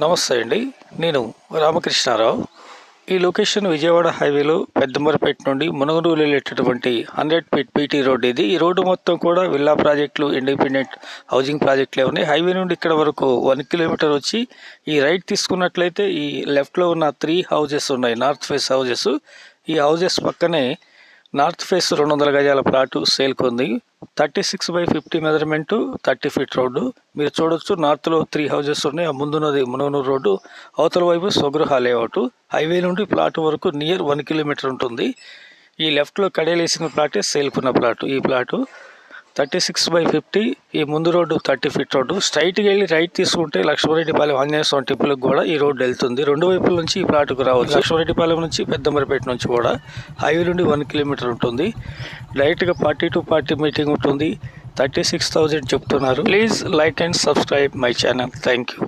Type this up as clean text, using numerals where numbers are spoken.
నమస్తే అండి. నేను రామకృష్ణారావు. ఈ లొకేషన్ విజయవాడ హైవేలో పెద్దంబరపేట నుండి మునగనూరు వెళ్ళేటటువంటి 100 ఫీట్ పీటీ రోడ్ ఇది. ఈ రోడ్డు మొత్తం కూడా విల్లా ప్రాజెక్టులు, ఇండిపెండెంట్ హౌసింగ్ ప్రాజెక్టులే ఉన్నాయి. హైవే నుండి ఇక్కడ వరకు 1 కిలోమీటర్ వచ్చి ఈ రైట్ తీసుకున్నట్లయితే ఈ లెఫ్ట్లో ఉన్న 3 హౌజెస్ ఉన్నాయి, నార్త్ ఫేస్ హౌజెస్. ఈ హౌజెస్ పక్కనే నార్త్ ఫేస్ 200 గజాల ప్లాటు సేల్కి ఉంది. 36/50 మెజర్మెంటు, 30 ఫీట్ రోడ్డు. మీరు చూడొచ్చు, నార్త్లో 3 హౌజెస్ ఉన్నాయి. ఆ ముందున్నది మునగనూరు రోడ్డు, అవతల వైపు స్వగృహ లేఅవుట్. హైవే నుండి ప్లాట్ వరకు నియర్ 1 కిలోమీటర్ ఉంటుంది. ఈ లెఫ్ట్లో కడేలేసిన ప్లాటే సేల్కున్న ప్లాటు. ఈ ప్లాటు 36/50. ఈ ముందు రోడ్డు 30 ఫీట్ రోడ్డు. స్ట్రైట్కి వెళ్ళి రైట్ తీసుకుంటే లక్ష్మారెడ్డిపాలెం ఆంజనేయ స్వామి టెంపుల్కి కూడా ఈ రోడ్డు వెళ్తుంది. రెండు వైపుల నుంచి ఈ ప్లాటుకు రావచ్చు. లక్ష్మారెడ్డిపాలెం నుంచి పెద్దంబరపేట నుంచి కూడా హైవే నుండి 1 కిలోమీటర్ ఉంటుంది. డైరెక్ట్గా 40 to 40 మీటింగ్ ఉంటుంది. 36,000 చెప్తున్నారు. Please like and subscribe my channel. Thank you.